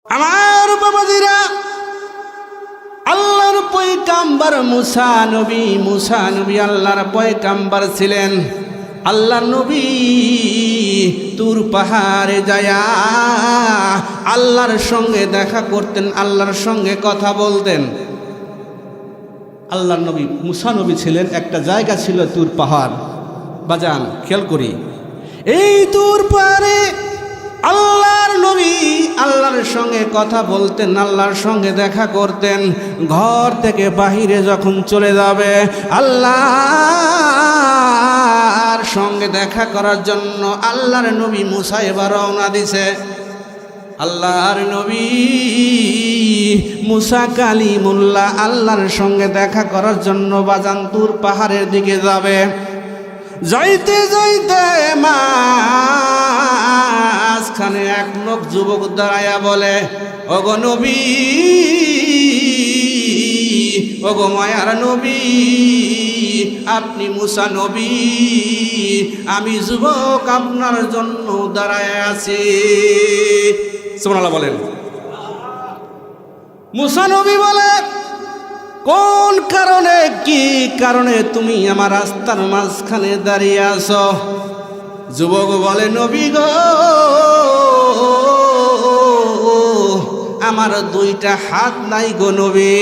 আমার বাবাজিরা, আল্লাহর পয়গাম্বর মুসা নবী আল্লাহর পয়গাম্বর ছিলেন। আল্লাহ নবী তুর পাহাড়ে যায়া আল্লাহর সঙ্গে দেখা করতেন, আল্লাহর সঙ্গে কথা বলতেন। আল্লাহর নবী মুসা নবী ছিলেন, একটা জায়গা ছিল তুর পাহাড়। বাজান খেয়াল করি, এই তুর পাহাড়ে আল্লাহর নবী আল্লাহর সঙ্গে কথা বলতেন, আল্লাহর সঙ্গে দেখা করতেন। ঘর থেকে বাহিরে যখন চলে যাবে আল্লাহর সঙ্গে দেখা করার জন্য আল্লাহর নবী মুসা এবার রওনা দিছে। আল্লাহর নবী মুসা কালিমুল্লাহ আল্লাহর সঙ্গে দেখা করার জন্য বাজান তুর পাহাড়ের দিকে যাবে। যাইতে যাইতে মাঝখানে এক লোক যুবক দাঁড়াইয়া বলে, ওগো নবী, ওগো মায়ার নবী, আপনি মুসা নবী, আমি যুবক আপনার জন্য দাঁড়ায় আছি। সুবহানাল্লাহ বলেন। মুসা নবী বলে, কোন কারণে, কি কারণে তুমি আমার রাস্তার মাঝখানে দাঁড়িয়ে আছো? যুবক বলে, নবী গো, আমার দুইটা হাত নাই গো নবী,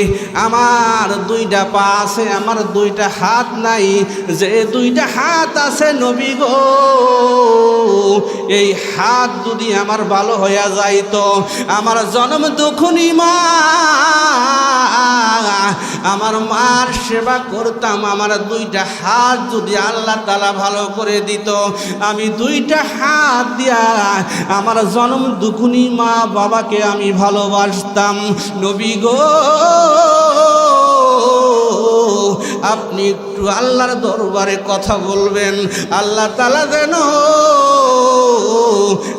আমার দুইটা পা আছে, আমার দুইটা হাত নাই। যে দুইটা হাত আছে নবী গো, এই হাত যদি আমার ভালো হইয়া যাইতো, আমার জন্ম দুঃখনি মা, আমার মার সেবা করতাম। আমার দুইটা হাত যদি আল্লাহ তাআলা ভালো করে দিত, আমি দুইটা হাত দিয়া আমার জন্ম দুঃখনি মা বাবাকে আমি ভালোবাসতাম। নবী গো, আপনি একটু আল্লাহর দরবারে কথা বলবেন, আল্লাহ তাআলা যেন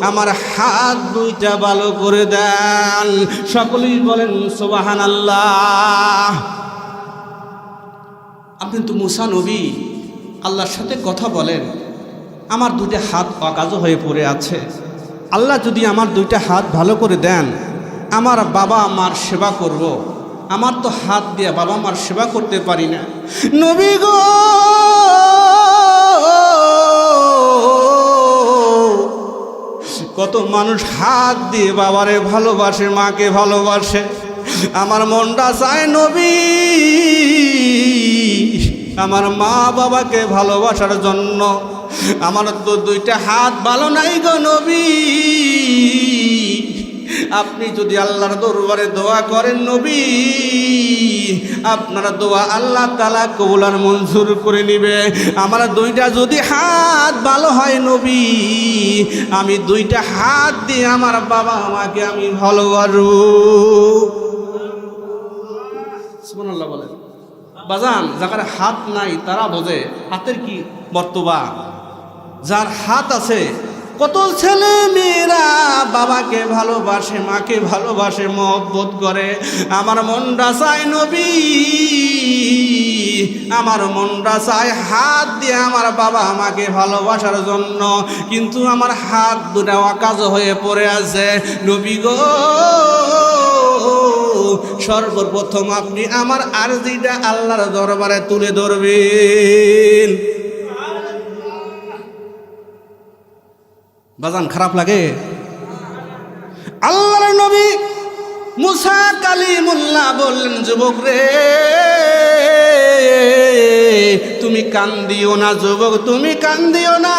আমার হাত দুইটা ভালো করে দেন। সকলেই বলেন সুবহানাল্লাহ। আপনি তো মুসা নবী, আল্লাহর সাথে কথা বলেন, আমার দুইটা হাত অকাজ হয়ে পড়ে আছে। আল্লাহ যদি আমার দুইটা হাত ভালো করে দেন, আমার বাবা মার সেবা করব। আমার তো হাত দিয়ে বাবা মার সেবা করতে পারি না। নবী গো, কত মানুষ হাত দিয়ে বাবারে ভালোবাসে, মাকে ভালোবাসে। আমার মনটা চায় নবী, আমার মা বাবাকে ভালোবাসার জন্য। আমার তো দুইটা হাত ভালো নাই গো নবী, আপনি যদি আল্লাহর দরবারে দোয়া করেন নবী, আপনার দোয়া আল্লাহ তাআলা কবুল আর মঞ্জুর করে নিবে। আমার দুইটা যদি হাত ভালো হয় নবী, আমি দুইটা হাত দিয়ে আমার বাবা মাকে আমি ভালোবাসবো। সুবহানাল্লাহ বলেন। বাজান, যার হাত নাই তারা বোঝে হাতের কি মর্তবা। যার হাত আছে, কত ছেলে মেয়েরা বাবাকে ভালোবাসে, মাকে ভালোবাসে, মহব্বত করে। আমার মনটা চায় নবী, আমার মনটা চায় হাত দিয়ে আমার বাবা আমাকে ভালোবাসার জন্য, কিন্তু আমার হাত দুটা অকাজ হয়ে পড়ে আছে। নবী গো, সর্বপ্রথম আপনি আমার আরজিটা আল্লাহর দরবারে তুলে ধরবেন। বাজান খারাপ লাগে? আল্লাহর নবী মুসা কালিমুল্লাহ বললেন, যুবক রে, তুমি কান্দিও না যুবক, তুমি কান্দিও না।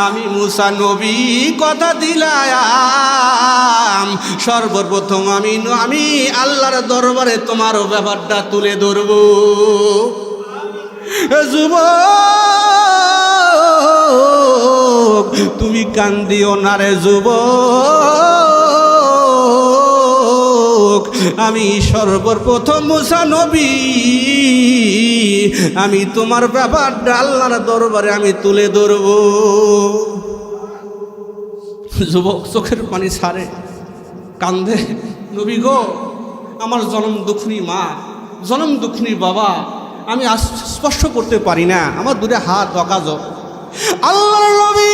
আমি মুসা নবী কথা দিলাম, সর্বপ্রথম আমি আল্লাহর দরবারে তোমার ব্যাপারটা তুলে ধরব। যুবক, তুমি কান্দিও না রে যুবক, আমি সর্বপ্রথম মুসা নবী, আমি তোমার ব্যাপারটা আল্লাহর দরবারে আমি তুলে ধরব। যুবক চোখের পানি ছাড়ে, কান্দে, নবী গো, আমার জনম দুঃখিনী মা, জনম দুঃখিনী বাবা আমি স্পর্শ করতে পারি না, আমার দুটো হাত অকাজ। আল্লাহর নবী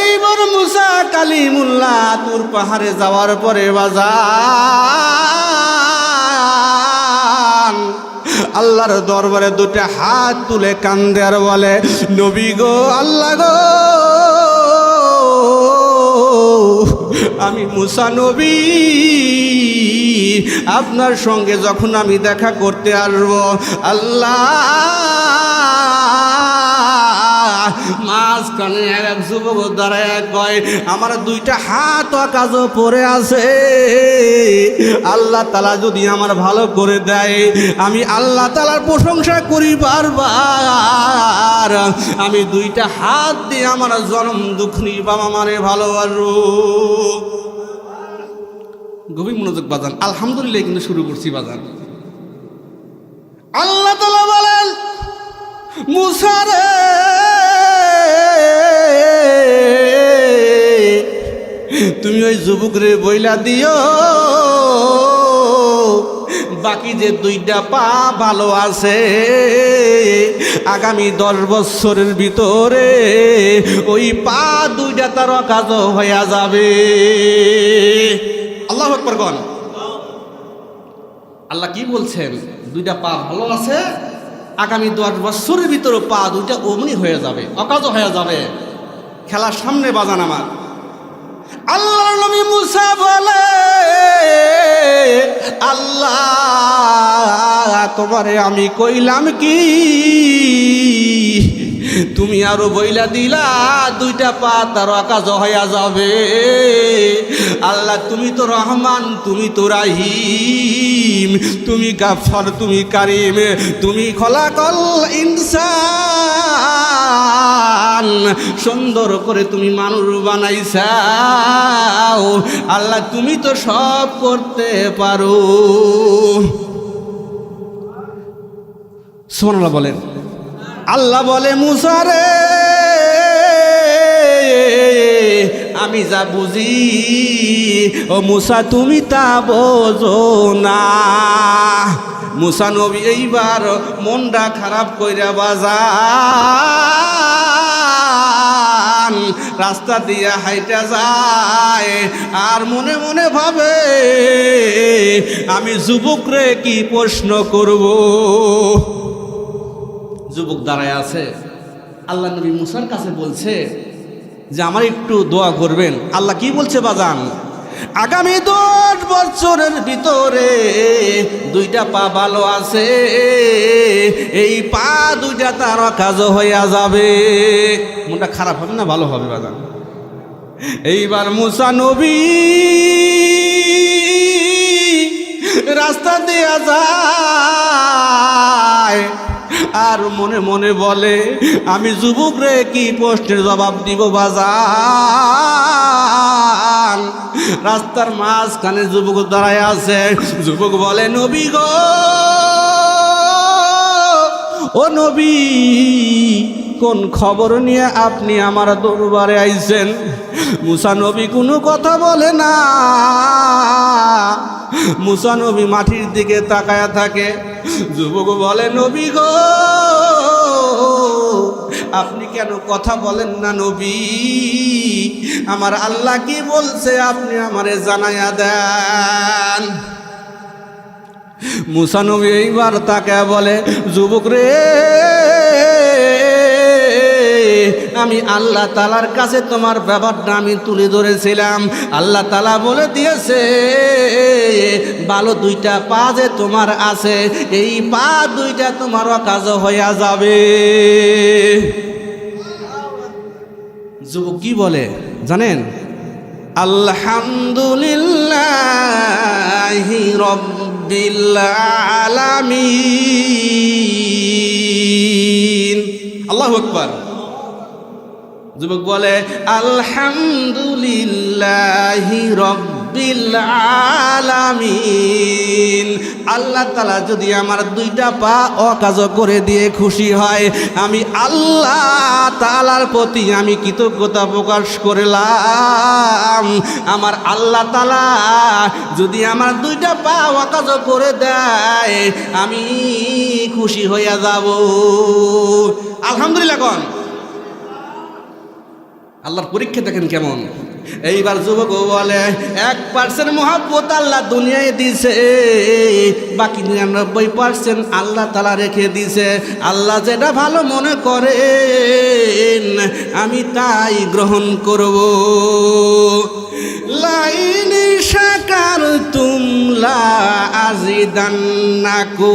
এইবার মুসা কালিমুল্লাহ তুর পাহাড়ে যাওয়ার পরে বাজান আল্লাহর দরবারে দুটো হাত তুলে কান্দে আর বলে, নবী গো, আল্লাহ গো, আমি মুসা নবী, আপনার সঙ্গে যখন আমি দেখা করতে আসবো, আল্লাহ মাঝখানে এক যুবক দাঁড়ায় কয়, আমার দুইটা হাত কাজ পড়ে আছে, আল্লাহ তাআলা যদি আমার ভালো করে দেয়, আমি আল্লাহ তাআলার প্রশংসা করি বারবার, আমি দুইটা হাত দিয়ে আমার জনম দুঃখী বাবা মারে ভালোবাসবো। গভীর মনোযোগ বাজান, আলহামদুলিল্লাহ কিন্তু শুরু করছি বাজান। আল্লাহ তাআলা বলেন, মুসা রে, তুমি ওই যুবক রে বইলা দিও, বাকি যে দুইটা পা ভালো আছে, আগামী 10 বছরের ভিতরে ওই পা দুইটা তার কাজ হয়ে যাবে। আল্লাহু আকবার কোন। আল্লাহ কি বলছেন? দুইটা পা ভালো আছে, আগামী 10 বছরের ভিতরে পা দুইটা অমনি হয়ে যাবে, অকাজ হয়ে যাবে। খেলার সামনে বাজান আমার। আল্লাহর নবী মুসা বলে, আল্লাহ তোমারে আমি কইলাম কি, তুমি আরো বইলা দিলা দুইটা পা তার কাজ হইয়া যাবে। আল্লাহ তুমি তো রহমান, তুমি তো রাহিম, তুমি গাফফার, তুমি কারিম, তুমি খলাকল ইনসান, সুন্দর করে তুমি মানুষ বানাইছাও। আল্লাহ তুমি তো সব করতে পারো। সুবহানাল্লাহ বলেন। আল্লাহ বলে, মুসা রে, আমি যা বুঝি ও মুসা তুমি তা বোঝো না। মুসা নবী এইবার মনটা খারাপ কইরা বাজান রাস্তা দিয়া হাইটা যায়, আর মনে মনে ভাবে, আমি যুবক রে কি প্রশ্ন করব। যুবক দাঁড়ায় আছে, আল্লাহ নবী মুসার কাছে বলছে যে আমার একটু দোয়া করবেন। আল্লাহ কি বলছে বাজান? আগামী 10 বছরের ভিতরে দুইটা পা ভালো আছে, এই পা দুইটা তার কাজ হইয়া যাবে। মনটা খারাপ হবে না, ভালো হবে বাজান। এইবার মুসা নবী রাস্তা দিয়া যায়, আর মনে মনে বলে, আমি যুবক রে কি প্রশ্নের জবাব দিব বাজান। রাস্তার মাঝখানে যুবক দাঁড়ায় আছে। যুবক বলে, নবী গো, ও নবী, কোন খবর নিয়ে আপনি আমার দরবারে আইছেন? মুসা নবী কোনো কথা বলে না। মুসা নবী মাটির দিকে তাকায়া থাকে। যুবক বলে, নবী গো, আপনি কেন কথা বলেন না নবী? আমার আল্লাহ কি বলছে আপনি আমারে জানাইয়া দেন। মুসা নবী এইবার তাকায়া বলে, যুবক রে, আমি আল্লাহ তাআলার কাছে তোমার ব্যাপারটা আমি তুলে ধরেছিলাম। আল্লাহ তাআলা বলে দিয়েছে, ভালো দুইটা পা যে তোমার আছে, এই পা দুইটা তোমার কাজ হইয়া যাবে। যুবক কি বলে জানেন? আলহামদুলিল্লাহি রাব্বিল আলামিন। আল্লাহু আকবার। যুবক বলে, আলহামদুলিল্লাহি রাব্বিল আলামিন। আল্লাহ তাআলা যদি আমার দুইটা পা অকাজ করে দিয়ে খুশি হয়, আমি আল্লাহ তাআলার প্রতি আমি কৃতজ্ঞতা প্রকাশ করলাম। আমার আল্লাহ তাআলা যদি আমার দুইটা পা অকাজ করে দেয়, আমি খুশি হইয়া যাব। আলহামদুলিল্লাহ কোন। আল্লাহর পরীক্ষা দেখেন কেমন। এইবার যুবক বলে 1% মহব্বত আল্লাহ দুনিয়ায় দিছে, বাকি 99% আল্লাহ তাআলা রেখে দিছে। আল্লাহ যেটা ভালো মনে করেন আমি তাই গ্রহণ করব। লাইন শাকারতুম লা আযিদান্নাকুম,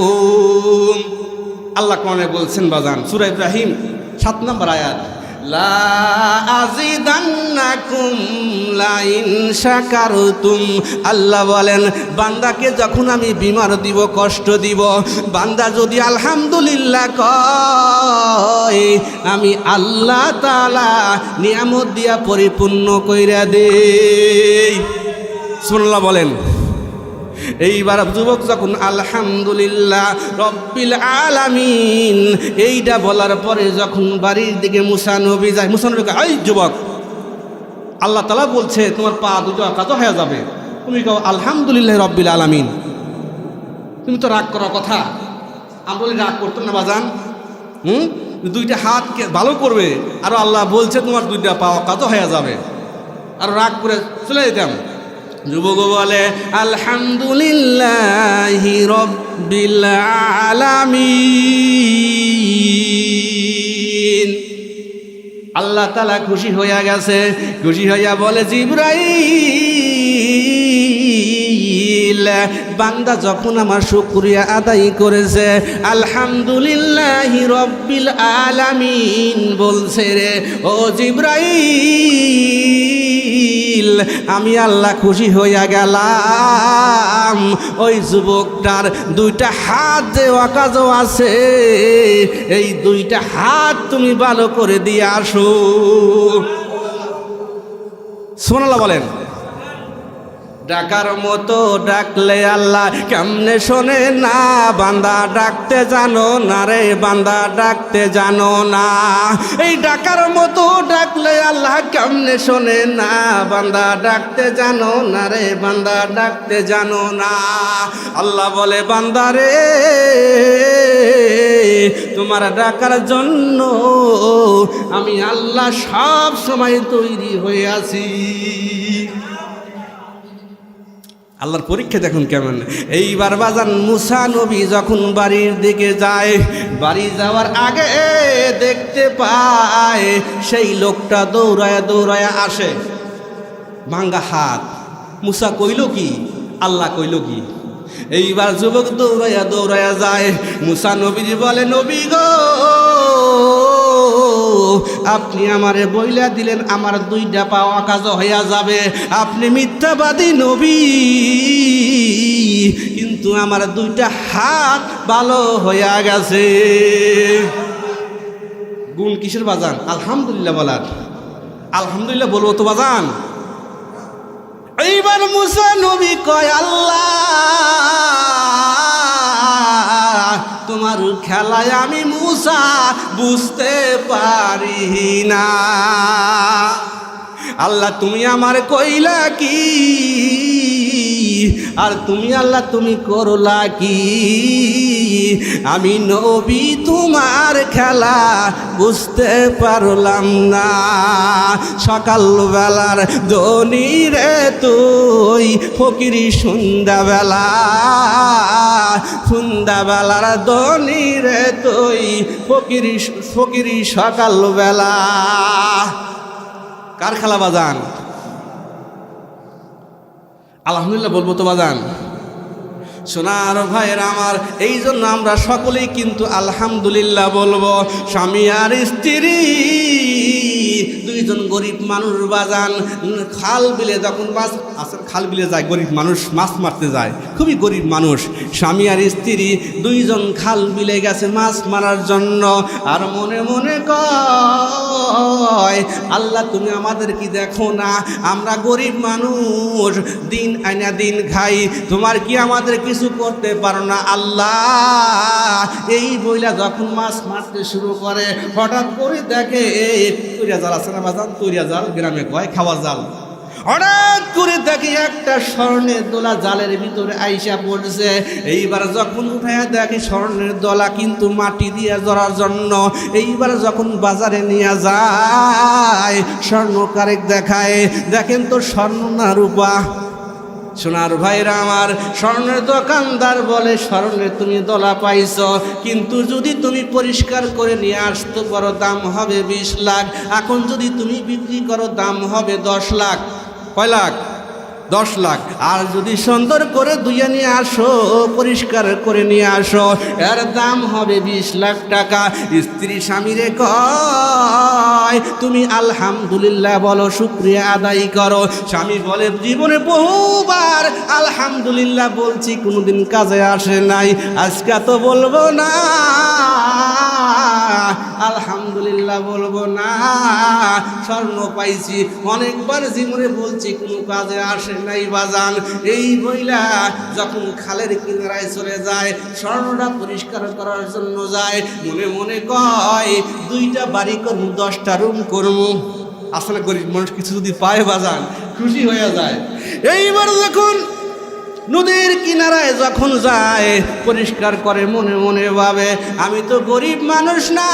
আল্লাহ কোরআনে বলছেন বাজান, সূরা ইব্রাহিম 7 নম্বর আয়াত, লা আযিদান্নাকুম লাইন শাকারতুম। আল্লাহ বলেন বান্দাকে যখন আমি বিমার দিব, কষ্ট দিব, বান্দা যদি আলহামদুলিল্লাহ কয় আমি আল্লাহ তাআলা নিয়ামত দিয়া পরিপূর্ণ কইরা দেই। সুবহানাল্লাহ বলেন। এইবার যুবক যখন আলহামদুলিল্লাহ রব্বিল আলামিন এইটা বলার পরে যখন বাড়ির দিকে মুসা নবী যায়, মুসা নবী কয়, এই যুবক, আল্লাহ তাআলা বলছে তোমার পা দুটো কাজ হয়ে যাবে, তুমি কও আলহামদুলিল্লাহ রব্বিল আলামিন। তুমি তো রাগ করার কথা, আমরা বলি রাগ করতো না বাজান। দুইটা হাত ভালো করবে, আর আল্লাহ বলছে তোমার দুইটা পা কাজ হয়ে যাবে, আর রাগ করে চলে যেতাম। যুবক বলে আলহামদুলিল্লাহি রব্বিল আলামিন। আল্লাহ তাআলা খুশি হইয়া গেছে, খুশি হইয়া বলে জিবরাইল, বান্দা যখন আমার শুকরিয়া আদায় করেছে, আলহামদুলিল্লাহি রব্বিল আলামিন বলছে রে, ও জিবরাইল আমি আল্লাহ খুশি হইয়া গেলাম। ওই যুবকটার দুইটা হাত যে অকাজ আছে, এই দুইটা হাত তুমি ভালো করে দিয়ে আসো। সুবহানাল্লাহ বলেন। ডাকার মতো ডাকলে আল্লাহ কেমনে শোনে না, বান্দা ডাকতে জানো না রে, বান্দা ডাকতে জানো না। এই ডাকার মতো ডাকলে আল্লাহ কেমনে শোনে না, বান্দা ডাকতে জানো না রে, বান্দা ডাকতে জানো না। আল্লাহ বলে বান্দা রে, তোমার ডাকার জন্য আমি আল্লাহ সব সময় তৈরি হয়ে আছি। আল্লাহর পরীক্ষা দেখুন কেমন। এইবার বাজান মুসা নবী যখন বাড়ির দিকে যায়, বাড়ি যাওয়ার আগে দেখতে পায় সেই লোকটা দৌড়ায়া দৌড়ায়া আসে, ভাঙ্গা হাত। মুসা কইল কি, আল্লাহ কইল কি? এইবার যুবক দৌড়ায়া দৌড়ায়া যায়, মুসা নবীজি বলে নবী গো, আপনি আমারে বইলা দিলেন আমার দুইটা পা অকাজ হইয়া যাবে, আপনি মিথ্যাবাদী নবী, কিন্তু আমার দুইটা হাত ভালো হইয়া গেছে। গুণ কিসের বাজান? আলহামদুলিল্লাহ বলার। আলহামদুলিল্লাহ বলবো তো বাজান। এইবার মুসা নবী কয় আল্লাহ তোমার খেলায় আমি মুসা বুঝতে পারি না। আল্লাহ তুমি আমার কইলা কি, আর তুমি আল্লাহ তুমি করলা কি? আমি নবী তোমার খেলা বুঝতে পারলাম না। সকালবেলার ধনী রে তুই ফকিরি, সন্ধ্যাবেলার ধনী রে তুই ফকিরি সকালবেলা। কার খেলা বাজান? আলহামদুলিল্লাহ বলবো তো বাজান। সোনার ভাইয়ের আমার, এই জন্য আমরা সকলেই কিন্তু আলহামদুলিল্লাহ বলবো। স্বামী আর স্ত্রী দুইজন গরিব মানুষ বাজান, খাল বিলে যখন মাছ আসলে খাল বিলে যায়, গরিব মানুষ মাছ মারতে যায়, খুবই গরিব মানুষ। স্বামী আর স্ত্রী দুইজন খাল বিলে গেছে মাছ মারার জন্য, আর মনে মনে কয় আল্লাহ তুমি আমাদের কি দেখো না, আমরা গরিব মানুষ, দিন আইনা দিন খাই, তোমার কি আমাদের কিছু করতে পারো না আল্লাহ? এই বইলা যখন মাছ মারতে শুরু করে, হঠাৎ করে দেখে তৈরিয়া জাল আছে না বাজান, তৈরিয়া জাল গ্রামে কয় খাওয়া জাল। হঠাৎ করে দেখি একটা স্বর্ণের দোলা জালের ভিতরে আইসা পড়ছে। এইবার যখন উঠাইয়া দেখি স্বর্ণের দোলা কিন্তু মাটি দিয়ে জড়ার জন্য। এইবার যখন বাজারে নিয়ে যায় স্বর্ণ কারেক দেখায়, দেখেন তো স্বর্ণ না রূপা। সোনার ভাইরা আমার, স্বর্ণের দোকানদার বলে স্বর্ণের তুমি দলা পাইছো, কিন্তু যদি তুমি পরিষ্কার করে নিয়ে আসতে পারো দাম হবে 20 লাখ। এখন যদি তুমি বিক্রি করো দাম হবে 10 লাখ। কয় লাখ? 10 লাখ। আর যদি সুন্দর করে ধুয়ে নিয়ে আসো, পরিষ্কার করে নিয়ে আসো, এর দাম হবে 20 লাখ টাকা। স্ত্রী স্বামীরে কয় তুমি আলহামদুলিল্লাহ বলো, শুকরিয়া আদায় করো। স্বামী বলে জীবনে বহুবার আলহামদুলিল্লাহ বলছি, কোনোদিন কাজে আসে নাই, আজকে তো বলবো না, আলহামদুলিল্লাহ বলবো না। স্বর্ণ পাইছি অনেকবার জীবনে বলছি, কোনো কাজে আসে নাই বাজান। এই মহিলা যখন খালের কিনারায় চলে যায়, স্বর্ণটা পরিষ্কার করার জন্য যায়, মনে মনে কয় 2টা বাড়ি করবো, 10টা রুম করবো। আসলে গরিব মানুষ কিছু যদি পায় বাজান খুশি হয়ে যায়। এইবার যখন নদীর কিনারায় যখন যায়, পরিষ্কার করে মনে মনে ভাবে আমি তো গরিব মানুষ না,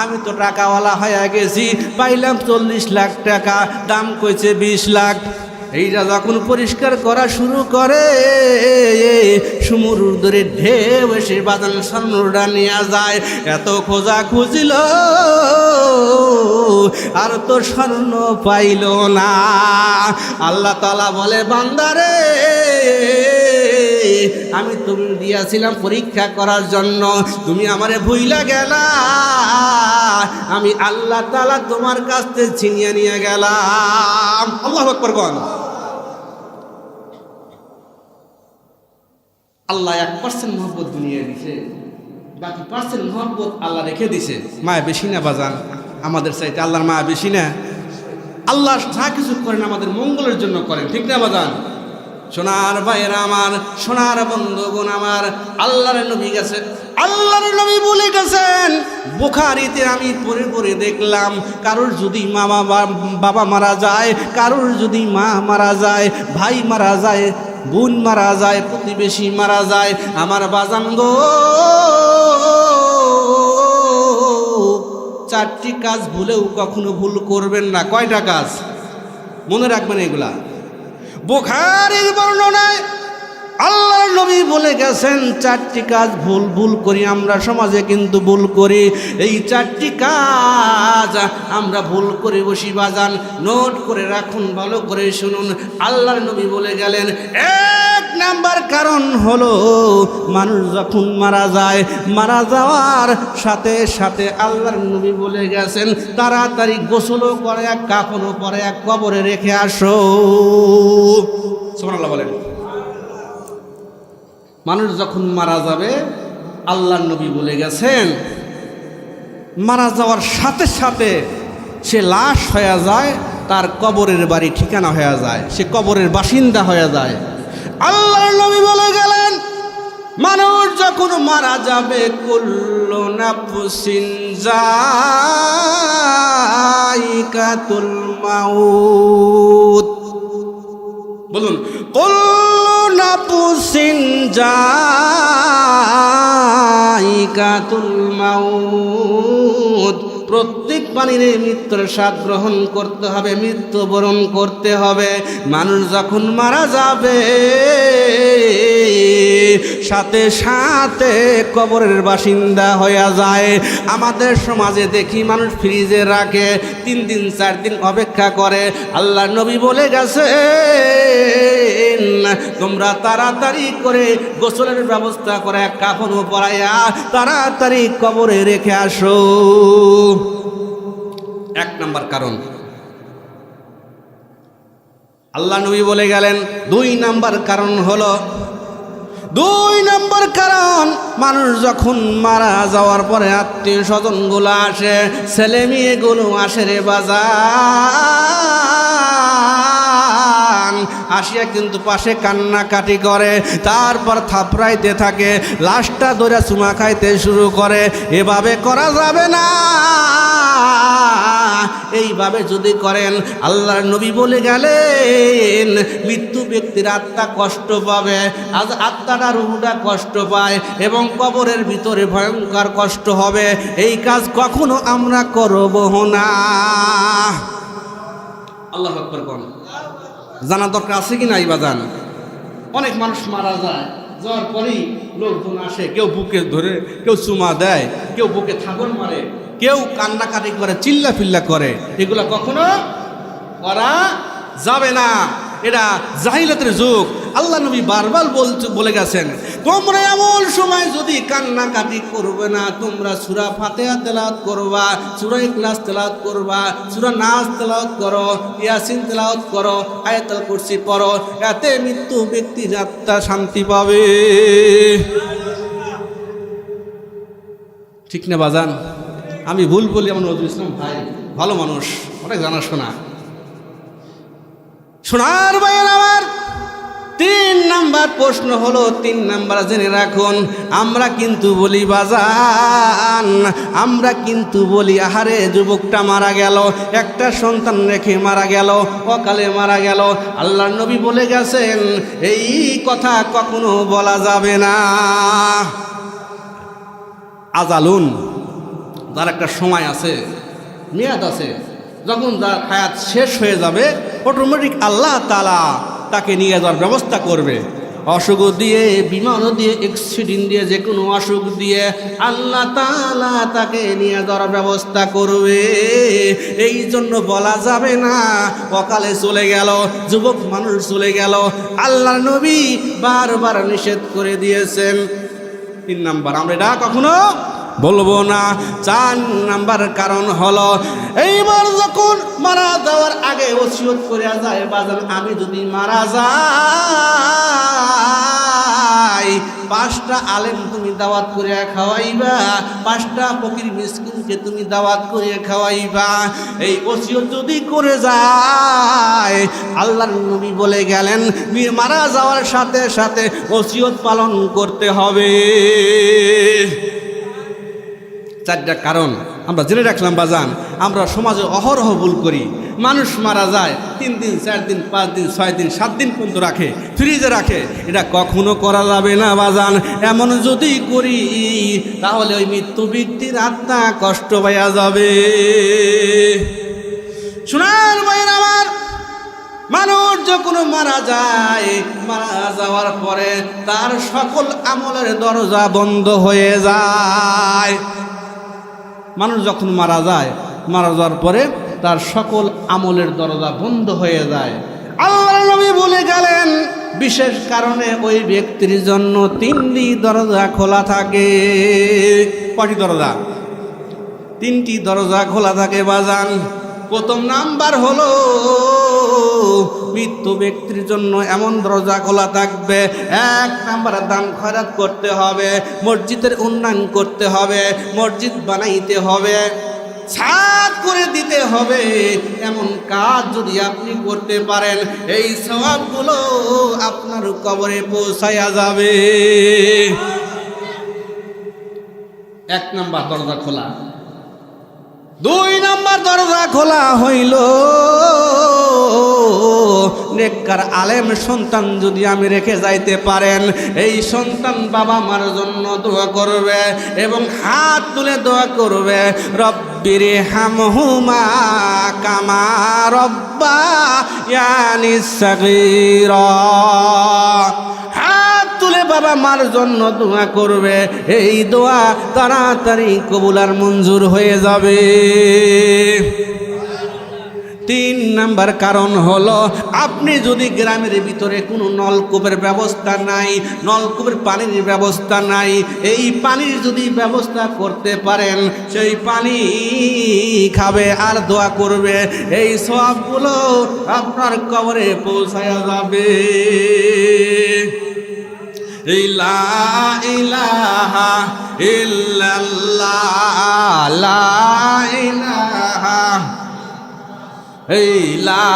আমি তো টাকাওয়ালা হয়ে গেছি, পাইলাম 40 লাখ টাকা, দাম কইছে 20 লাখ। এইটা যখন পরিষ্কার করা শুরু করে, সমুদ্র ধরে ঢেউ এসে বাজান স্বর্ণটা নিয়ে যায়। এত খোঁজা খুঁজিল আর তো স্বর্ণ পাইল না। আল্লাহ তাআলা বলে বান্দারে, আমি তুমি দিয়েছিলাম পরীক্ষা করার জন্য, তুমি আমারে ভুইলা গেলা, আমি আল্লাহ তাআলা তোমার কাছ থেকে ছিনিয়ে নিয়ে গেলাম। আল্লাহু আকবার কোন। আল্লাহ 1% মহব্বত দুনিয়ায় দিছে, বাকি % মহব্বত আল্লাহ রেখে দিছে। মায়া বেশি না বাজান আমাদের চাইতে? আল্লাহর মায়া বেশি না? আল্লাহ যা কিছু করেন আমাদের মঙ্গলের জন্য করেন, ঠিক না বাজান? সোনার ভাইয়েরা আমার, সোনার বন্ধুগণ আমার, আল্লাহর নবী গেছে, আল্লাহর নবী বলে গেছেন, বুখারীতে আমি পড়ে পড়ে দেখলাম, কারোর যদি বাবা মারা যায়, কারোর যদি মা মারা যায়, ভাই মারা যায়, বোন মারা যায়, প্রতিবেশী মারা যায়, আমার বাজান গো, 4টি কাজ ভুলেও কখনো ভুল করবেন না। কয়টা কাজ মনে রাখবেন এগুলা? বুখারীর বর্ণনায় আল্লাহর নবী বলে গেছেন 4টি কাজ ভুল করি আমরা, সমাজে কিন্তু ভুল করি। এই 4টি কাজ আমরা ভুল করে বসি বাজান, নোট করে রাখুন, ভালো করে শুনুন। আল্লাহর নবী বলে গেলেন 1 নাম্বার কারণ হলো মানুষ যখন মারা যায়, মারা যাওয়ার সাথে সাথে আল্লাহর নবী বলে গেছেন তাড়াতাড়ি গোসলও করে, কাফনও পরে, কবরে রেখে আসো। সুবহানাল্লাহ বলেন। মানুষ যখন মারা যাবে, আল্লাহর নবী বলে গেছেন মারা যাওয়ার সাথে সাথে সে লাশ হয়ে যায়, তার কবরের বাড়ি ঠিকানা হয়ে যায়, সে কবরের বাসিন্দা হয়ে যায়। আল্লাহর নবী বলে গেলেন মানুষ যখন মারা যাবে, কুল্লু নাফসিন যায়িকাতুল মাউত। বলুন, কুল্লু নাফসিন যায়িকাতুল মাউত। প্রত্যেক প্রাণীর মৃত্যুর স্বাদ গ্রহণ করতে হবে, মৃত্যুবরণ করতে হবে। মানুষ যখন মারা যাবে, সাথে সাথে কবরের বাসিন্দা হয়ে যায়। আমাদের সমাজে দেখি মানুষ ফ্রিজে রাখে, 3 দিন 4 দিন অপেক্ষা করে। আল্লাহর নবী বলে গেছে তোমরা তাড়াতাড়ি করে গোসলের ব্যবস্থা করে, কাফনও পরাইয়া তাড়াতাড়ি কবরে রেখে আসো। 1 নাম্বার কারণ। আল্লাহ নবী বলে গেলেন 2 নাম্বার কারণ হলো, 2 নাম্বার কারণ মানুষ যখন মারা যাওয়ার পরে আত্মীয় স্বজনগুলো আসে, ছেলে মেয়েগুলো আসে রে বাজান, আসিয়া কিন্তু পাশে কান্নাকাটি করে, তারপর থাপড়াইতে থাকে, লাশটা ধরে চুমা খাইতে শুরু করে। এভাবে করা যাবে না। এইভাবে যদি করেন, আল্লাহর নবী বলে গেলেন মৃত্যু ব্যক্তির আত্মা কষ্ট পাবে, আজ আত্মাটা রুহটা কষ্ট পায় এবং কবরের ভিতরে ভয়ঙ্কর কষ্ট হবে। এই কাজ কখনো আমরা করব না। আল্লাহু আকবার কোন জানা দরকার আছে কি নাই বাজান? অনেক মানুষ মারা যায়, যাওয়ার পরেই লোকজন আসে, কেউ বুকে ধরে, কেউ চুমা দেয়, কেউ বুকে থাগর মারে, কেউ কান্নাকাটি করে, চিল্লা ফিল্লা করে। এগুলা কখনো করা যাবে না। এটা জাহিলাতের যুগ। আল্লাহ নবী বারবার বলে গেছেন, তোমরা এমন সময় যদি কান্নাকাটি করবে না, তোমরা সূরা ফাতিহা তেলাওয়াত করবা, সূরা ইখলাস তেলাওয়াত করবা, সূরা নাস তেলাওয়াত করো, ইয়াসিন তেলাওয়াত করো, আয়াতুল কুরসি পড়ো, এতে মৃত্যু ব্যক্তির আত্মা শান্তি পাবে। ঠিক না বাজান? আমি ভুল বলি, আমার নজরুল ইসলাম ভাই ভালো মানুষ, অনেক জানাশোনা। সোনার ভাইয়ের আমার 3 নাম্বার প্রশ্ন হলো, 3 নাম্বার জেনে রাখুন, আমরা কিন্তু বলি বাজান, আমরা কিন্তু বলি আহারে যুবকটা মারা গেল, একটা সন্তান রেখে মারা গেল, অকালে মারা গেল। আল্লাহর নবী বলে গেছেন এই কথা কখনো বলা যাবে না। আজালুন, তার একটা সময় আছে, মেয়াদ আছে, যখন তার হায়াত শেষ হয়ে যাবে অটোমেটিক আল্লাহ তাআলা তাকে নিয়ে যাওয়ার ব্যবস্থা করবে। অসুখ দিয়ে, বিমান দিয়ে, অ্যাক্সিডেন্ট দিয়ে, যে কোনো অসুখ দিয়ে আল্লাহ তাআলা তাকে নিয়ে যাওয়ার ব্যবস্থা করবে। এই জন্য বলা যাবে না অকালে চলে গেল, যুবক মানুষ চলে গেল। আল্লাহর নবী বারবার নিষেধ করে দিয়েছেন। 3 নাম্বার আমরা এটা কখনো বলবো না। 4 নাম্বার কারণ হলো, এইবার যখন মারা যাওয়ার আগে ওসিয়ত করে যায়, বাজান আমি যদি মারা যাই 5টা আলেম তুমি দাওয়াত করে খাওয়াইবা, 5টা ফকির মিসকিনকে তুমি দাওয়াত করে খাওয়াইবা। এই ওসিয়ত যদি করে যায়, আল্লাহর নবী বলে গেলেন মারা যাওয়ার সাথে সাথে ওসিয়ত পালন করতে হবে। 4টা কারণ আমরা জেনে রাখলাম বাজান। আমরা সমাজে অহরহ ভুল করি। মানুষ মারা যায় 3 দিন, 4 দিন, 5 দিন, 6 দিন, 7 দিন পর্যন্ত রাখে, ফ্রিজে রাখে। এটা কখনো করা যাবে না বাজান। এমন যদি করি তাহলে ওই মৃত্যু ব্যক্তির আত্মা কষ্ট পাইয়া যাবে। শোনার ভাইয়ের আমার, মানুষ যখন মারা যায়, মারা যাওয়ার পরে তার সকল আমলের দরজা বন্ধ হয়ে যায়। মানুষ যখন মারা যায়, মারা যাওয়ার পরে তার সকল আমলের দরজা বন্ধ হয়ে যায়। আল্লাহর নবী বলে গেলেন বিশেষ কারণে ওই ব্যক্তির জন্য 3টি দরজা খোলা থাকে। কয়টি দরজা? 3টি দরজা খোলা থাকে বাজান। প্রথম নাম্বার হলো মৃত্যু ব্যক্তির জন্য এমন দরজা খোলা থাকবে, 1 নাম্বার দান খয়রাত করতে হবে, মসজিদের উন্নয়ন করতে হবে, মসজিদ বানাইতে হবে, ছাদ করে দিতে হবে। এমন কাজ যদি আপনি করতে পারেন, এই সওয়াবগুলো আপনার কবরে পৌঁছায়া যাবে। 1 নাম্বার দরজা খোলা। 2 নাম্বার দরজা খোলা হইল নেককার আলেম সন্তান যদি আমি রেখে যাইতে পারেন, এই সন্তান বাবা মার জন্য দোয়া করবে এবং হাত তুলে দোয়া করবে, রব্বির হামহুমা কামা রব্বায়ানি সাগীরা। হাত তুলে বাবা মার জন্য দোয়া করবে, এই দোয়া তাড়াতাড়ি কবুল আর মঞ্জুর হয়ে যাবে। 3 নাম্বার কারণ হলো, আপনি যদি গ্রামের ভিতরে কোনো নলকূপের ব্যবস্থা নাই, নলকূপের পানির ব্যবস্থা নাই, এই পানির যদি ব্যবস্থা করতে পারেন, সেই পানি খাবে আর দোয়া করবে, এই সওয়াবগুলো আপনার কবরে পৌঁছায়া যাবে। লা ইলাহা ইল্লাল্লাহ, লা ইলাহা, এই লা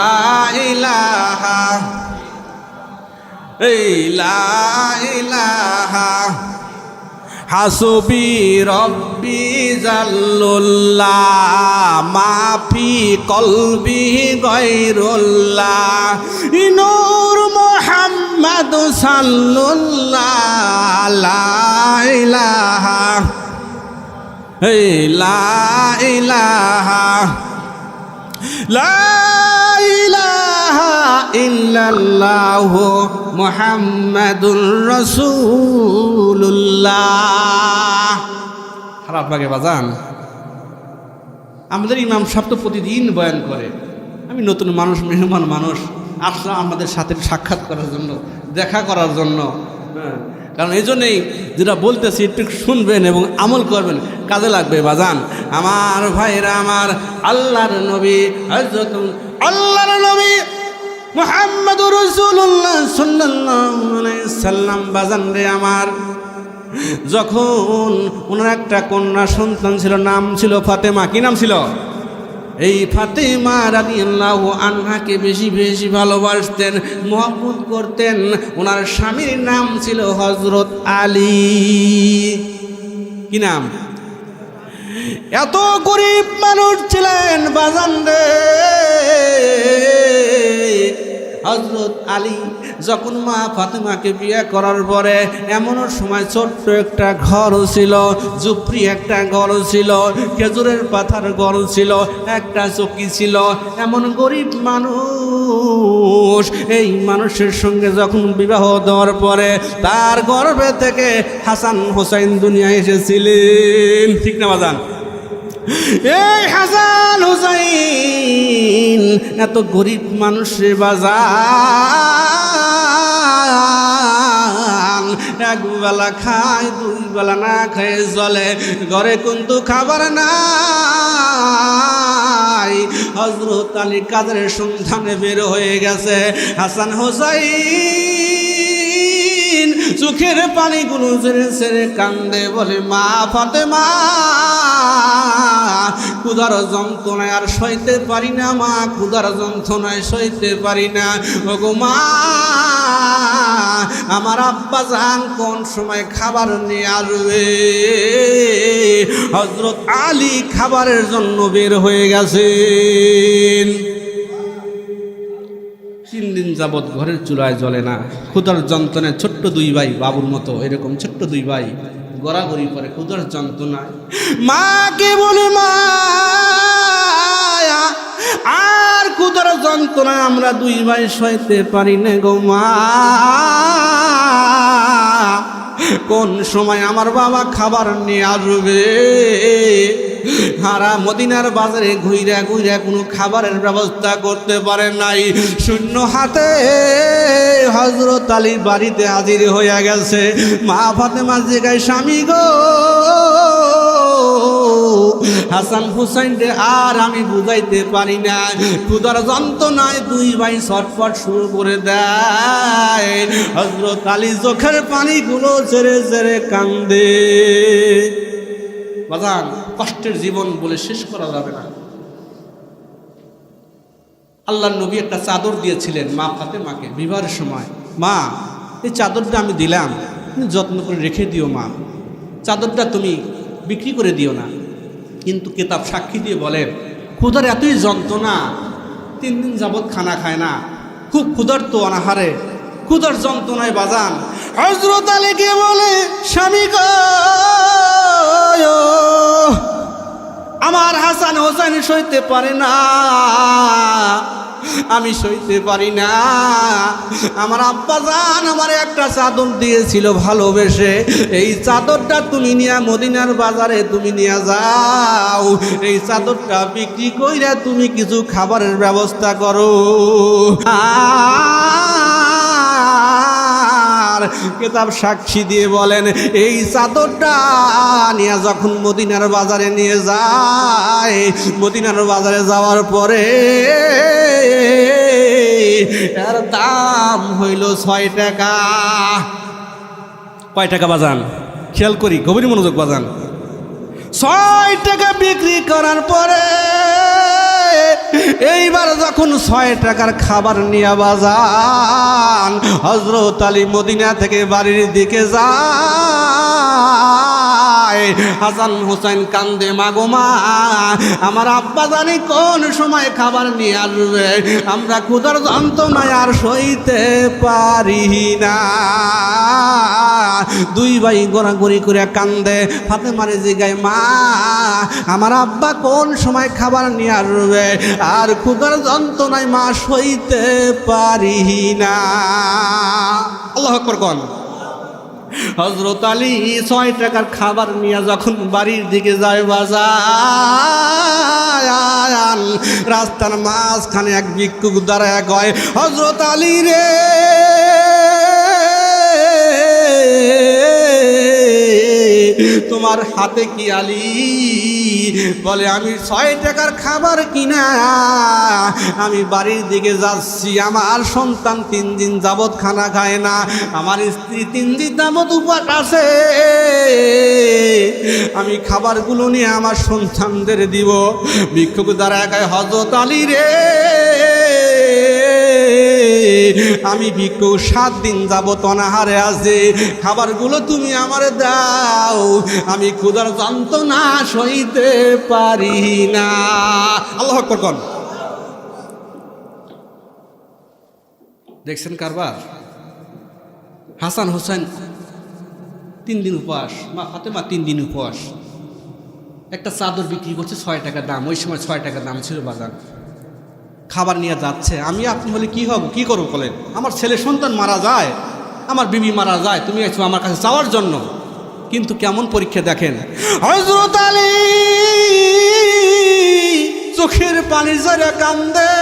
ইলাহা, এই লা ইলাহা, হাসবি রব্বি জাল্লুল্লাহ মাফি কলবি গায়রুল্লাহ নূর মুহাম্মদ সাল্লাল্লাহ লা ইলাহা লা ইলাহা লা ইলাহা ইল্লাল্লাহু মুহাম্মাদুর রাসূলুল্লাহ। খারাপ লাগে বাজান? আমাদের ইমাম সাহেব তো প্রতিদিন বয়ান করে। আমি নতুন মানুষ, মেহমান মানুষ, আসলাম আমাদের সাথে সাক্ষাৎ করার জন্য, দেখা করার জন্য। কারণ এই জন্যেই যেটা বলতেছি একটু শুনবেন এবং আমল করবেন, কাজে লাগবে বাজান। আমার ভাইরা, আমার আল্লাহর নবী হযরত আল্লাহর নবী মুহাম্মদুর রাসূলুল্লাহ সাল্লাল্লাহু আলাইহি সাল্লাম বাজান রে আমার, যখন ওনার একটা কন্যা সন্তান ছিল, নাম ছিল ফাতেমা। কি নাম ছিল? এই ফাতেমা রাদিয়াল্লাহু আনহাকে বেশি বেশি ভালোবাসতেন, মহব্বত করতেন। ওনার স্বামীর নাম ছিল হযরত আলী। কি নাম? এত গরিব মানুষ ছিলেন বাজান রে হযরত আলী। যখন মা ফাতেমাকে বিয়ে করার পরে এমনও সময় ছোট্ট একটা ঘর ছিল, ঝুপড়ি একটা ঘর ছিল, খেজুরের পাতার ঘর ছিল, একটা চকি ছিল। এমন গরিব মানুষ, এই মানুষের সঙ্গে যখন বিবাহ দেওয়ার পরে তার গর্ভে থেকে হাসান হোসাইন দুনিয়া এসেছিলেন। ঠিক না বাজান? এই হাসান হোসাইন এত গরিব মানুষের বাজান, এক বেলা খায়, দুই বেলা না খায় চলে, ঘরে কিন্তু খাবার নাই। হযরত আলী কাদের সন্ধানে বের হয়ে গেছে। হাসান হোসাইন চোখের পানিগুলো ছেড়ে ছেড়ে কান্দে, বলে মা ফাতেমা, ক্ষুধার যন্ত্রণায় আর সইতে পারি না মা, ক্ষুধার যন্ত্রণায় সইতে পারি না। ওগো মা, আমার আব্বা জান কোন সময় খাবার নিয়ে আসবে? হযরত আলী খাবারের জন্য বের হয়ে গেছেন। 3 দিন যাবৎ ঘরের চুলায় জ্বলে না, ক্ষুধার যন্ত্রণায় ছোট্ট দুই ভাই, বাবুর মতো এরকম ছোট্ট দুই ভাই গড়াগড়ি পরে ক্ষুধার যন্ত্রণায়। মাকে বলে মা, আর ক্ষুধার যন্ত্রণায় আমরা দুই ভাই সইতে পারি না গো মা, কোন সময় আমার বাবা খাবার নিয়ে আসবে? হারা মদিনার বাজারে ঘুইরা ঘুইরা কোনো খাবারের ব্যবস্থা করতে পারে নাই। শূন্য হাতে হযরত আলী বাড়িতে হাজির হইয়া গেছে। মা ফাতেমা জিগায়, স্বামী গো, হাসান হুসাইন রে আর আমি বুঝাইতে পারি না, ক্ষুধার যন্ত্রণায় দুই ভাই ছটফট শুরু করে দেয়। হযরত আলী চোখের পানিগুলো ছেড়ে ছেড়ে কান্দে। বাজান, কষ্টের জীবন বলে শেষ করা যাবে না। আল্লাহর নবী একটা চাদর দিয়েছিলেন মা ফাতেমাকে বিবাহের সময়। মা, এই চাদরটা আমি দিলাম, তুমি যত্ন করে রেখে দিও মা, চাদরটা তুমি বিক্রি করে দিও না। কিন্তু কিতাব সাক্ষী দিয়ে বলেন, ক্ষুধার এতই যন্ত্রণা, 3 দিন যাবৎ খানা খায় না, খুব ক্ষুধার্ত, অনাহারে, ক্ষুধার যন্ত্রণায় বাজান হযরত আলীকে বলে, স্বামী গো, আমার হাসান হোসেন সইতে পারে না, আমি সইতে পারি না। আমার আব্বা জান আমার একটা চাদর দিয়েছিল ভালোবেসে, এই চাদরটা তুমি নিয়ে মদিনার বাজারে তুমি নিয়ে যাও, এই চাদরটা বিক্রি কইরা তুমি কিছু খাবারের ব্যবস্থা করো। কিতাব সাক্ষী দিয়ে বলেন, এই চাদরটা নিয়ে যখন মদিনার বাজারে নিয়ে যায়, মদিনার বাজারে যাওয়ার পরে এর দাম হইল 6 টাকা। কয় টাকা বাজান? খেয়াল করি, গভীর মনোযোগ বাজান। 6 টাকা বিক্রি করার পরে এইবার যখন 6 টাকার খাবার নিয়ে বাজান হযরত আলী মদিনা থেকে বাড়ির দিকে যায়, যায়। হাসান হোসেন কান্দে, মাগো মা, আমার আব্বা জানি কোন সময় খাবার নিয়ে আসবে, আমরা ক্ষুধার যন্ত্রণায় আর সইতে পারি না। দুই ভাই গোড়াগড়ি করে কান্দে। ফাতেমারে জিগায়, মা, আমার আব্বা কোন সময় খাবার নিয়ে আসবে, আর ক্ষুধার যন্ত্রণায় মা সইতে পারি না। আল্লাহু আকবার কোন। হযরত আলী 6 টাকার খাবার নিয়ে যখন বাড়ির দিকে যায় বাজার, রাস্তার মাঝখানে এক ভিক্ষুক দাঁড়ায় কয়, হযরত আলী রে, তোমার হাতে কি আলী? বলে, আমি 6 টাকার খাবার কিনা আমি বাড়ির দিকে যাচ্ছি। আমার সন্তান 3 দিন যাবৎ খানা খায় না, আমার স্ত্রী 3 দিন যাবৎ উপবাস আছে, আমি খাবারগুলো নিয়ে আমার সন্তানদের দিব। ভিক্ষুক দ্বারা একাই, হযরত আলী রে, আমি ভিক্ষুক 7 দিন যাবৎ অনাহারে আছে, খাবারগুলো তুমি আমারে দাও, আমি ক্ষুধার যন্ত্রণা সইতে পারি না। আল্লাহু আকবার কোন। দেখছেন কারবার? হাসান হোসেন 3 দিন উপবাস, মা ফাতেমা 3 দিন উপবাস। একটা চাদর বিক্রি করছে 6 টাকা দাম, ওই সময় 6 টাকা দাম ছিল বাজার। খাবার নিয়ে যাচ্ছে। আমি আপনি বলে কি হব, কি করবো বলেন? আমার ছেলে সন্তান মারা যায়, আমার বিবি মারা যায়, তুমি এসো আমার কাছে চাওয়ার জন্য। কিন্তু কেমন পরীক্ষা দেখেন, হযরত আলী চোখের পানি ঝরে কান্দে,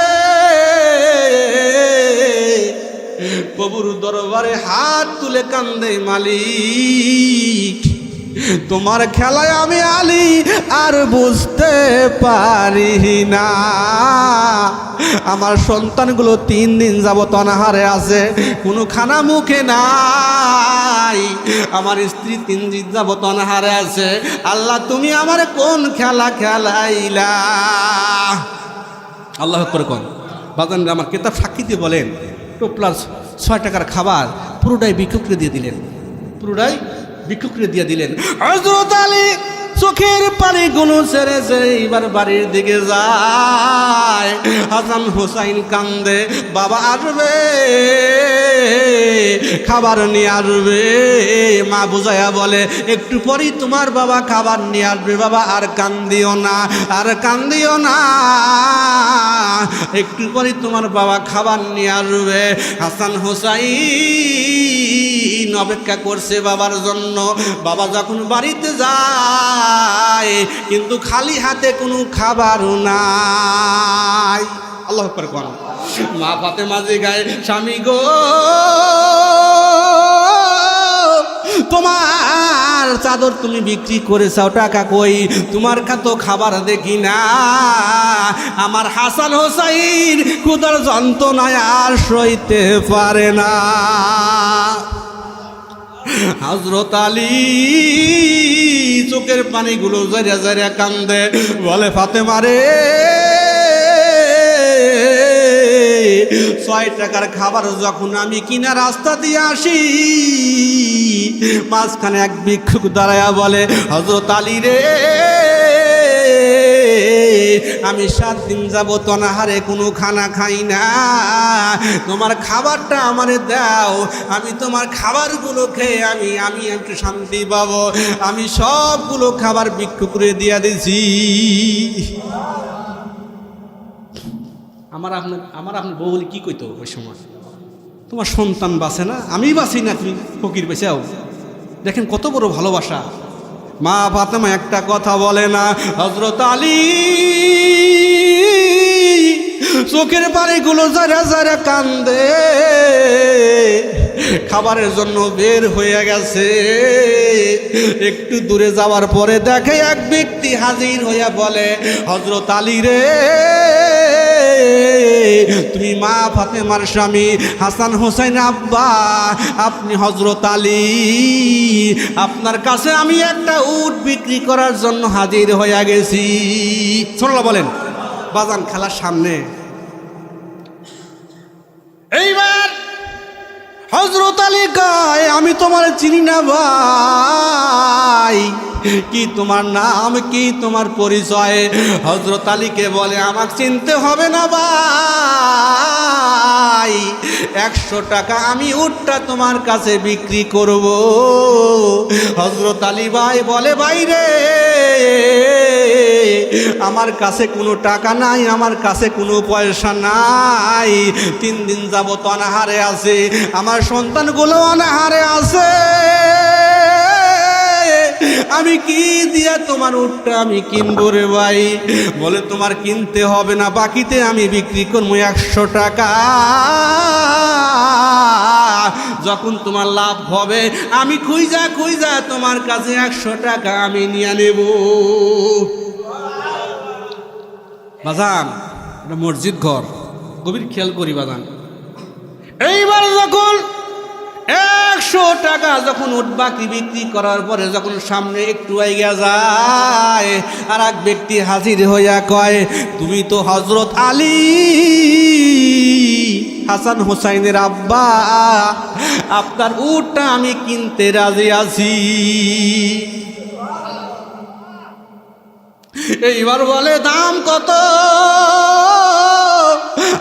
প্রভুর দরবারে হাত তুলে কান্দে, মালিক, তোমার খেলায় আমি আলী আর বুঝতে পারি না। আমার সন্তানগুলো 3 দিন যাবত অনাহারে আছে, কোনো খানা মুখে নাই, আমার স্ত্রী 3 দিন যাবত অনাহারে আছে। আল্লাহ, তুমি আমার কোন খেলা খেলাইলা? আল্লাহু আকবার কোন। বাজান, আমার কিতাব সাক্ষী দিয়ে বলেন, টোপ্লাস 6 টাকার খাবার পুরোটাই ভিক্ষুকরে দিয়ে দিলেন, পুরোটাই ভিক্ষুকরে দিয়ে দিলেন। হযরত আলী চোখের পানিগুলো ছেড়ে ছেড়ে এবার বাড়ির দিকে যায়। হাসান হোসাইন কান্দে, বাবা আসবে, খাবার নিয়ে আসবে। মা বুঝাইয়া বলে, একটু পরেই তোমার বাবা খাবার নিয়ে আসবে, বাবা আর কান্দিও না, আর কান্দিও না, একটু পরেই তোমার বাবা খাবার নিয়ে আসবে। হাসান হোসাইন অপেক্ষা করছে বাবার জন্য। বাবা যখন বাড়িতে যায়, কিন্তু খালি হাতে কোনো খাবারও নাই। আল্লাহু আকবার কোন। মা ফাতেমা জিগায়, স্বামী গো, তোমার চাদর তুমি বিক্রি করেছাও, টাকা কই? তোমার তো খাবার দেখি না। আমার হাসান হোসাইন ক্ষুধার যন্ত্রণায় আর সইতে পারে না। হযরত আলী চোখের পানিগুলো জারিয়া জারিয়া কান্দে, বলে, ফাতেমা রে, 6 টাকার খাবার যখন আমি কিনা রাস্তা দিয়ে আসি, মাঝখানে এক ভিক্ষুক দাঁড়ায়া বলে, হযরত আলী রে, আমি 7 দিন যাবত অনাহারে কোনো খানা খাই না, তোমার খাবারটা আমারে দাও, আমি তোমার খাবারগুলো খেয়ে আমি একটু শান্তি পাবো। আমি সবগুলো খাবার ভিক্ষুকরে দিয়া দিছি। আমার আপনার বউ বলে কি কইতো ওই সময়, তোমার সন্তান বাঁচে না, আমি বাঁচি না, তুমি ফকির বেঁচাও। দেখেন কত বড় ভালোবাসা। মা ফাতেমা একটা কথা বলে না। হযরত আলী চোখের পানিগুলো যারা যারা কান্দে, খাবারের জন্য বের হয়ে গেছে। একটু দূরে যাওয়ার পরে দেখে এক ব্যক্তি হাজির হইয়া বলে, হযরত আলী রে, তুমি মা ফাতেমার স্বামী হাসান হোসেন আব্বা, আপনি হযরত আলী, আপনার কাছে আমি একটা উট বিক্রি করার জন্য হাজির হইয়া গেছি। সুবহানাল্লাহ বলেন। বাজান খেলার সামনে এইবার হযরত আলী কয়, আমি তোমার চিনি না ভাই, কি তোমার নাম, কি তোমার পরিচয়? হযরত আলীকে বলে আমাকে চিনতে হবে না ভাই, 100 টাকা আমি উটটা তোমার কাছে বিক্রি করব। হযরত আলী ভাই বলে ভাই রে, আমার কাছে কোনো টাকা নাই, আমার কাছে কোনো পয়সা নাই, 3 দিন যাবত অনাহারে আছে, আমার সন্তানগুলো অনাহারে আছে, আমি কি দিয়া তোমার উটটা আমি কিনবো রে ভাই? বলে তোমার কিনতে হবে না, বাকিতে আমি বিক্রি করবো 100 টাকা, যখন তোমার লাভ হবে আমি খুঁজা খুঁজা তোমার কাছে 100 টাকা আমি নিয়ে নেব। বাজান, এটা মসজিদ ঘর, গভীর খেয়াল করি বাজান। এইবার যখন 100 টাকা যখন উট বাকি বিক্রি করার পরে যখন সামনে একটু আইগা যায়, আর এক ব্যক্তি হাজির হইয়া কয় তুমি তো হযরত আলী, হাসান হোসাইনের আব্বা, আপনার উটটা আমি কিনতে রাজি আছি। এইবার বলে দাম কত?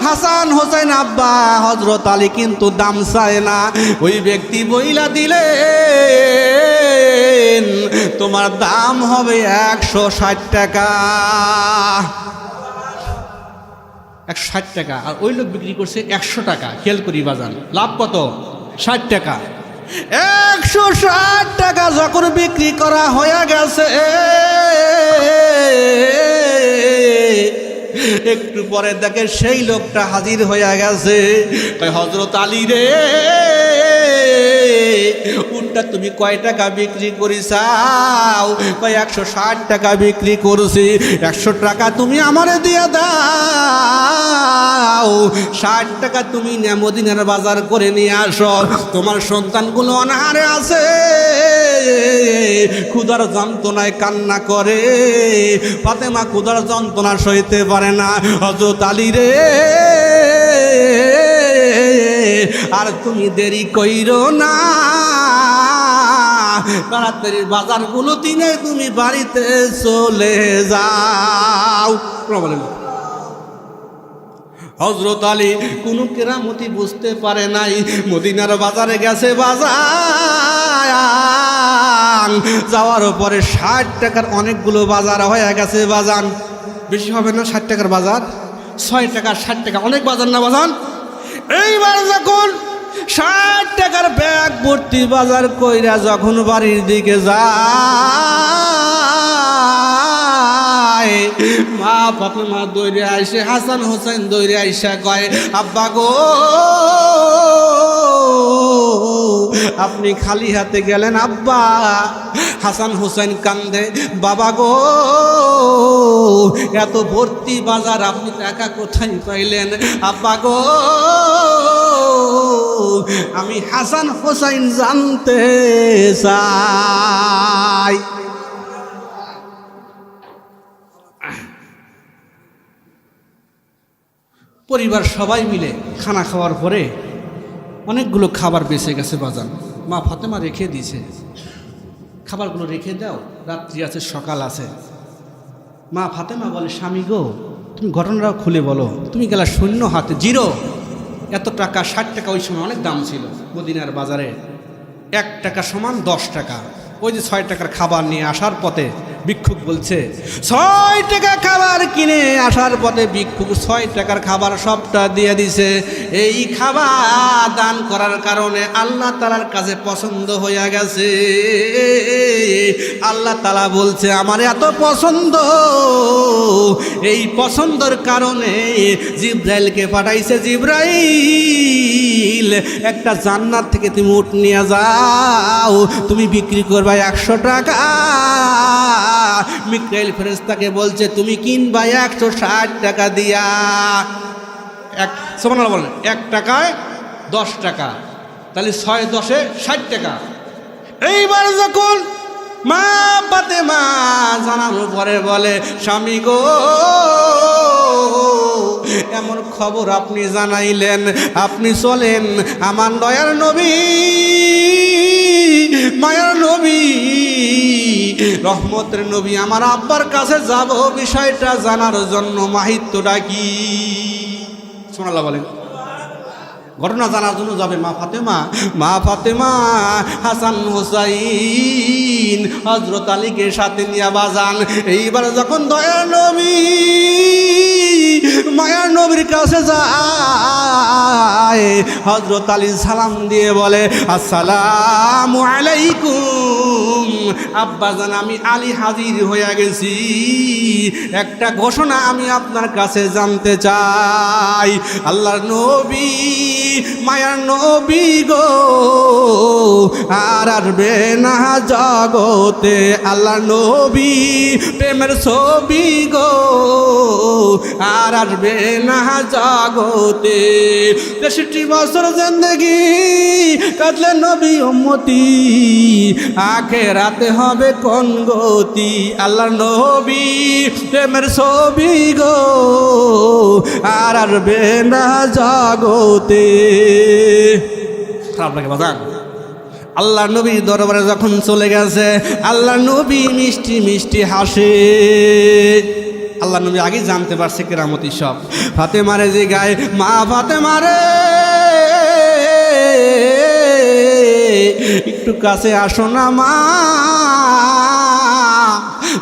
হাসান হোসেন আব্বা হযরত আলী কিন্তু দাম চায় না। ওই ব্যক্তি বইলা দিলেন তোমার দাম হবে 160 টাকা। 160 টাকা, আর ওই লোক বিক্রি করছে 100 টাকা। খেয়াল করি বাজান, লাভ কত? 60 টাকা। 160 টাকা যখন বিক্রি করা হয়ে গেছে, একটু পরে দেখে সেই লোকটা হাজির হয়ে গেছে। হযরত আলী রে, উটটা তুমি কয় টাকা বিক্রি করিসাও? 160 টাকা বিক্রি করছি। 100 টাকা তুমি আমারে দিয়ে দাও, 60 টাকা তুমি মদিনার বাজার করে নিয়ে আসো। তোমার সন্তানগুলো অনাহারে আছে, ক্ষুধার যন্ত্রণায় কান্না করে, ফাতেমা ক্ষুধার যন্ত্রণা সইতে পারে না। হযরত আলী রে, আর তুমি দেরি কইরো না, তাড়াতাড়ি বাজারগুলো কিনে তুমি বাড়িতে চলে যাও। হযরত আলী কোনো কেরামতি বুঝতে পারে নাই, মদিনার বাজারে গেছে। বাজার যাওয়ার পরে 60 টাকার অনেকগুলো বাজার হয়ে গেছে। বাজান বেশি হবে না? 60 টাকার বাজার, 6 টাকা 60 টাকা, অনেক বাজার না বাজান? এইবার যখন 60 টাকার ব্যাগ ভর্তি বাজার কইরা যখন বাড়ির দিকে যায়, মা ফাতেমা দৌড়ে আইসে, হাসান হোসেন দৌড়ে আইসা কয় আব্বা গো, আপনি খালি হাতে গেলেন আব্বা। হাসান হোসেন কান্দে, বাবা গো, এত ভর্তি বাজার আপনি টাকা কোথায় পাইলেন? আব্বা গো, আমি হাসান হোসেন জানতে চাই। পরিবার সবাই মিলে খানা খাওয়ার পরে অনেকগুলো খাবার বেঁচে গেছে বাজান। মা ফাতেমা রেখে দিয়েছে, খাবারগুলো রেখে দাও, রাত্রি আছে সকাল আছে। মা ফাতেমা বলে স্বামী গো, তুমি ঘটনাটা খুলে বলো, তুমি গেলা শূন্য হাতে, জিরো। এত টাকা, 60 টাকা ওই সময় অনেক দাম ছিল মদিনার বাজারে। 1 টাকা সমান 10 টাকা। ওই যে 6 টাকার খাবার নিয়ে আসার পথে ভিক্ষুক বলছে, 6 টাকা খাবার কিনে আসার পথে ভিক্ষুক 6 টাকার খাবার সবটা দিয়ে দিছে। এই খাবার দান করার কারণে আল্লাহ তাআলার কাছে পছন্দ হয়ে গেছে। আল্লাহ তাআলা বলছে আমার এত পছন্দ, এই পছন্দর কারণে জিব্রাইলকে পাঠাইছে। জিব্রাইল, একটা জান্নাত থেকে তুমি উট নিয়ে যাও, তুমি বিক্রি করবা 100 টাকা। মিকাইল ফেরেশতাকে বলছে তুমি কিনবা 160 টাকা দিয়া। সুবহানাল্লাহ বলেন, 1 টাকায় 10 টাকা, তাহলে 6 10 60 টাকা। এইবার যখন মা ফাতেমা জানানোর পরে বলে স্বামী গো, এমন খবর আপনি জানাইলেন, আপনি চলেন আমার দয়ার নবী মায়ার নবী, রহমতের নবী, আমার আব্বার কাছে যাব বিষয়টা জানার জন্য, মাহিত্যটা কি? সুবহানাল্লাহ বলেন। ঘটনা জানার জন্য যাবে মা ফাতেমা হাসান হুসাইন হযরত আলীকে সাথে নিয়ে বাজান। এইবার যখন দয়ার নবী মায়ার নবীর কাছে যায়, হযরত আলী সালাম দিয়ে বলে, আসসালামু আলাইকুম আব্বাজান, আমি আলী হাজির হয়ে গেছি, একটা ঘোষণা আমি আপনার কাছে জানতে চাই। আল্লাহর নবী মায়ার নবী গো আর আসবে না জগতে, আল্লাহ নবী প্রেমের ছবি গো আর আসবে না জগতে। 63 বছর জিন্দেগি কাটলে নবী উম্মতি, আখিরাতে হবে কোন গতি, আল্লাহ নবী প্রেমের ছবি গো আর আসবে না জগতে। খারাপ লাগে বাজান? আল্লাহ নবীর দরবারে যখন চলে গেছে, আল্লাহ নবী মিষ্টি মিষ্টি হাসে। আল্লাহ নবী আগে জানতে পারছে কেরামতি সব। ফাতেমারে যে গায়ে, মা ফাতেমারে একটু কাছে আসো না মা,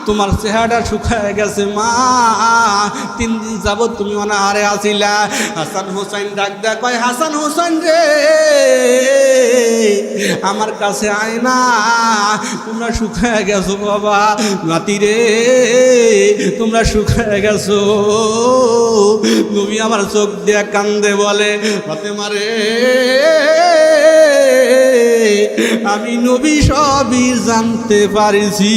তোমার চেহারা শুকায় গেছে মা, 3 দিন যাবত তুমি অনাহারে আসিলা। হাসান হোসেন ডাক দেখ, ভাই হাসান হোসেন রে আমার কাছে আয় না, তোমরা শুকায় গেছো বাবা, নাতি রে তোমরা শুকায় গেছো। তুমি আমার চোখ দিয়ে কান্দে বলে, ফাতেমা রে আমি নবী সবই জানতে পারিছি।